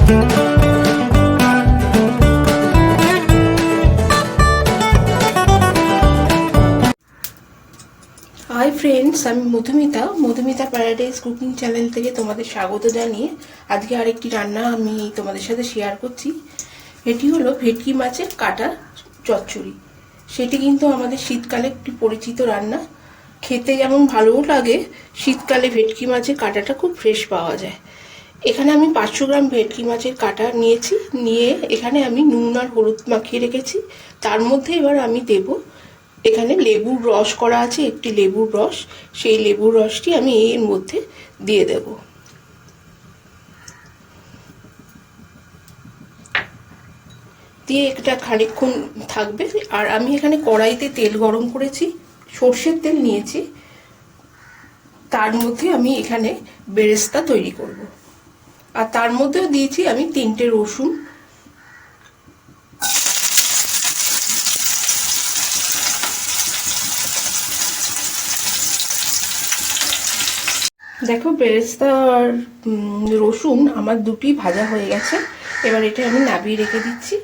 Hi friends, আমি Madhumita paradise cooking channel থেকে তোমাদের স্বাগত জানিয়ে আজকে আরেকটি রান্না আমি তোমাদের সাথে শেয়ার করছি। এটি হলো ভেটকি মাছের কাটা চচ্চড়ি। সেটি কিন্তু আমাদের শীতকালে একটি পরিচিত রান্না। খেতে যেমন ভালোও লাগে, শীতকালে ভেটকি মাছের কাটাটা খুব ফ্রেশ পাওয়া যায়। এখানে আমি 500 গ্রাম ভেটকি মাছের কাটা নিয়েছি, নিয়ে এখানে আমি নুন আর হলুদ মাখিয়ে রেখেছি। তার মধ্যে এবার আমি দেব, এখানে লেবুর রস করা আছে, একটি লেবুর রস। সেই লেবুর রসটি আমি এর মধ্যে দিয়ে দেব। দিয়ে এটা খানিকক্ষণ থাকবে। আর আমি এখানে কড়াইতে তেল গরম করেছি, সর্ষের তেল নিয়েছি। তার মধ্যে আমি এখানে বেরেস্তা তৈরি করব। আর তার মধ্যেও দিয়েছি আমি 3টে রসুন। দেখো, বেরেস্তা আর রসুন আমার দুটি ভাজা হয়ে গেছে। এবার এটা আমি নামিয়ে রেখে দিচ্ছি।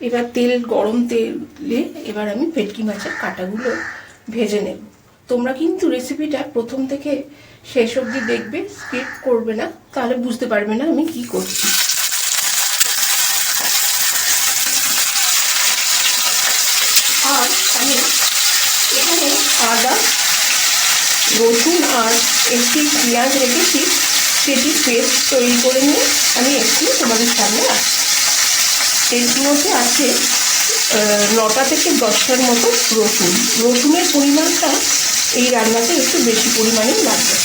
এবার গরম তেলে এবার আমি ভেটকি মাছের কাটাগুলো ভেজে নেব। তোমরা কিন্তু রেসিপিটা প্রথম থেকে শেষ অবধি দেখবে, স্কিপ করবে না, তাহলে বুঝতে পারবে না আমি কি করছি। আর আমি এখানে আদা, রসুন আর একটি পেঁয়াজ রেখেছি, সেটি পেস্ট তৈরি করে নিয়ে আমি একটু তোমাদের সামনে আসছি। এর মধ্যে আছে 9টা থেকে 10টার মতো রসুন। রসুনের পরিমাণটা এই রান্নাতে একটু বেশি পরিমাণে লাগবে।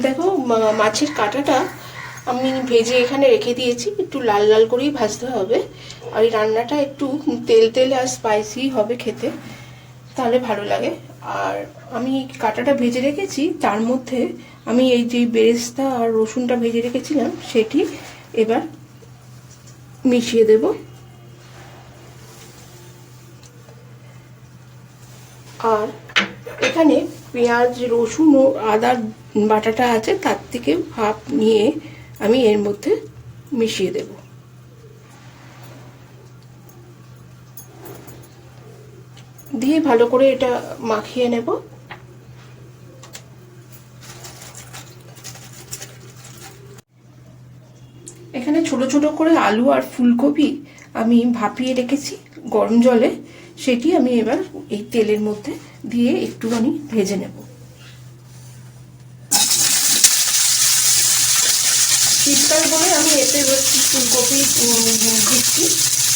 দেখো, মাছের কাঁটাটা আমি ভেজে এখানে রেখে দিয়েছি। একটু লাল লাল করেই ভাজতে হবে। আর এই রান্নাটা একটু তেল তেল আর স্পাইসি হবে খেতে, তাহলে ভালো লাগে। আর আমি কাঁটাটা ভেজে রেখেছি, তার মধ্যে আমি এই যে বেরেস্তা আর রসুনটা ভেজে রেখেছিলাম সেটি এবার মিশিয়ে দেব। আর এখানে পেঁয়াজ, রসুন ও আদার বাটাটা আছে, তার থেকে হাফ নিয়ে আমি এর মধ্যে মিশিয়ে দেব। দিয়ে ভালো করে এটা মাখিয়ে নেব। এখানে ছোট ছোট করে আলু আর ফুলকপি আমি ভাপিয়ে রেখেছি গরম জলে, সেটি আমি এবার এই তেলের মধ্যে দিয়ে একটুখানি ভেজে নেব। শীতকাল বলে আমি এতে ফুলকপি দিচ্ছি।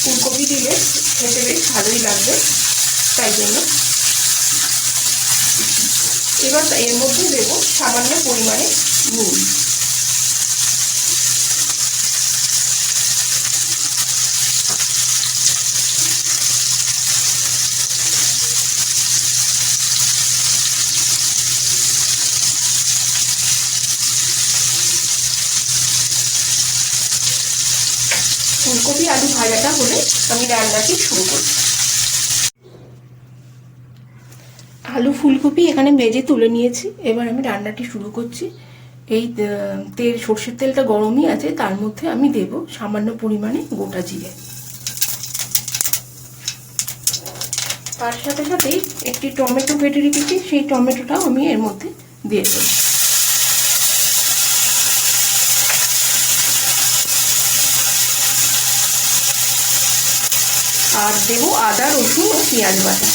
ফুলকপি দিলে খেতে বেশ ভালোই লাগবে, তাই জন্য। এবার এর মধ্যে দেবো সামান্য পরিমাণে নুন। ফুলকপি আলু ভাজাটা হলে আমি রান্নাটি শুরু করছি। আলু ফুলকপি এখানে ভেজে তুলে নিয়েছি। এবার আমি রান্নাটি শুরু করছি। এই সর্ষের তেলটা গরমই আছে, তার মধ্যে আমি দেব সামান্য পরিমাণে গোটা জিরে। তার সাথে সাথেই একটি টমেটো কেটে রেখেছি, সেই টমেটোটাও আমি এর মধ্যে দিয়ে দেব। আর দেব আদা, রসুন ও পেঁয়াজ বাটা।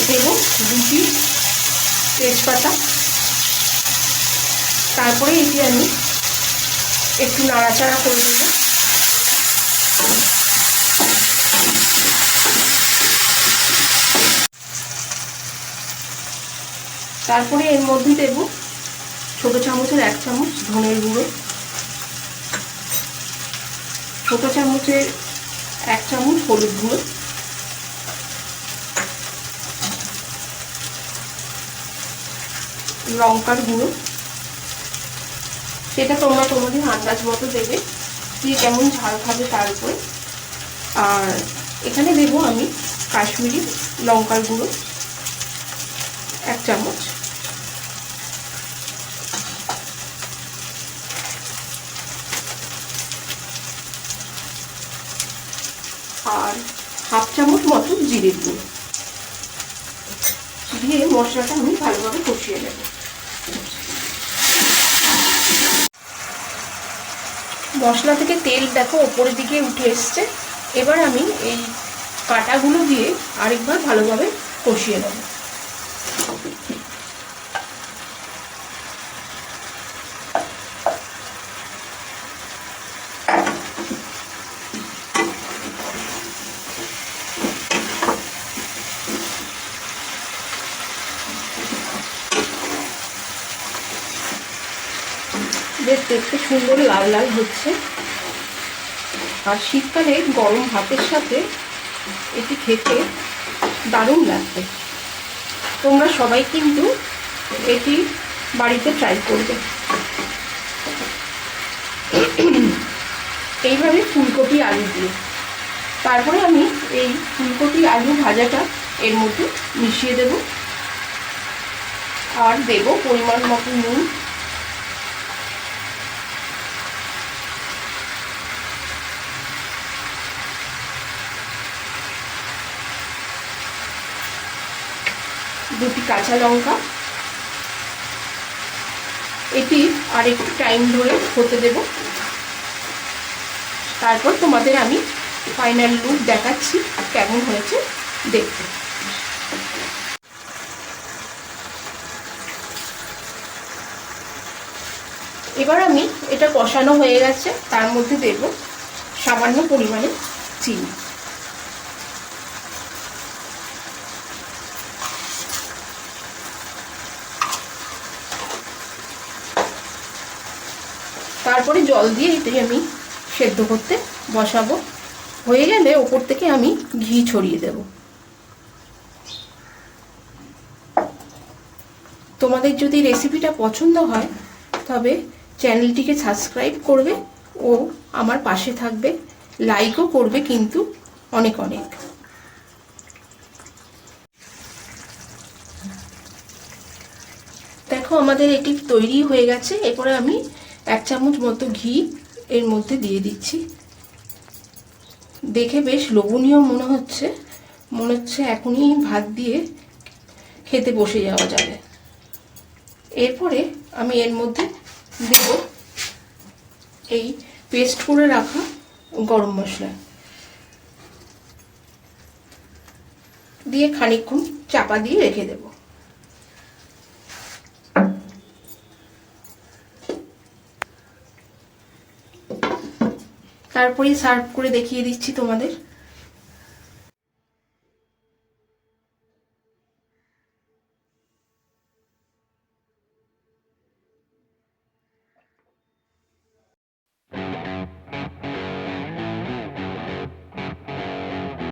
দেব 2টি তেজপাতা। তারপরে এটি আমি একটু নাড়াচাড়া করে দেব। তারপরে এর মধ্যে দেব ছোট চামচের 1 চামচ ধনের গুঁড়ো, ছোট চামচের 1 চামচ হলুদ গুঁড়ো, লঙ্কার গুঁড়ো, সেটা তোমরা তোমাদের আন্দাজ মতো দেবে, দিয়ে কেমন ঝাল খাবে তার উপরে। আর এখানে দেবো আমি কাশ্মীরি লঙ্কার গুঁড়ো 1 চামচ, আর 1/2 চামচ মতো জিরের গুঁড়ো দিয়ে মশলাটা আমি ভালোভাবে কষিয়ে নেব। মশলা থেকে তেল দেখো ওপরের দিকে উঠে এসছে। এবার আমি এই কাঁটাগুলো দিয়ে আরেকবার ভালোভাবে কষিয়ে নেব। বেশ দেখতে সুন্দর লাল লাল হচ্ছে। আর শীতকালে গরম ভাতের সাথে এটি খেতে দারুণ লাগবে। তোমরা সবাই কিন্তু এটি বাড়িতে ট্রাই করবে। এইভাবে ফুলকপি আলু দিয়ে তারপরে আমি এই ফুলকপি আলু ভাজাটা এর মধ্যে মিশিয়ে দেব, আর দেব পরিমাণ মতো নুন, দুটি কাঁচা লঙ্কা। এটি আর একটু টাইম ধরে হতে দেব, তারপর তোমাদের আমি ফাইনাল লুক দেখাচ্ছি কেমন হয়েছে দেখতে। এবার আমি এটা কষানো হয়ে গেছে, তার মধ্যে দেব সামান্য পরিমাণে চিনি। তারপরে জল দিয়ে এটাই আমি সেদ্ধ করতে বসাবো। হয়ে গেলে ওপর থেকে আমি ঘি ছড়িয়ে দেব। তোমাদের যদি রেসিপিটা পছন্দ হয় তবে চ্যানেলটিকে সাবস্ক্রাইব করবে ও আমার পাশে থাকবে, লাইকও করবে কিন্তু অনেক অনেক। দেখো আমাদের এটি তৈরি হয়ে গেছে। এরপরে আমি 1 চামচ মতো ঘি এর মধ্যে দিয়ে দিচ্ছি। দেখে বেশ লোভনীয় মনে হচ্ছে এখনই ভাত দিয়ে খেতে বসে যাওয়া যাবে। এরপরে আমি এর মধ্যে দেব এই পেস্ট করে রাখা গরম মশলা, দিয়ে খানিকক্ষণ চাপা দিয়ে রেখে দেব। তারপরে সার্ভ করে দেখিয়ে দিচ্ছি তোমাদের।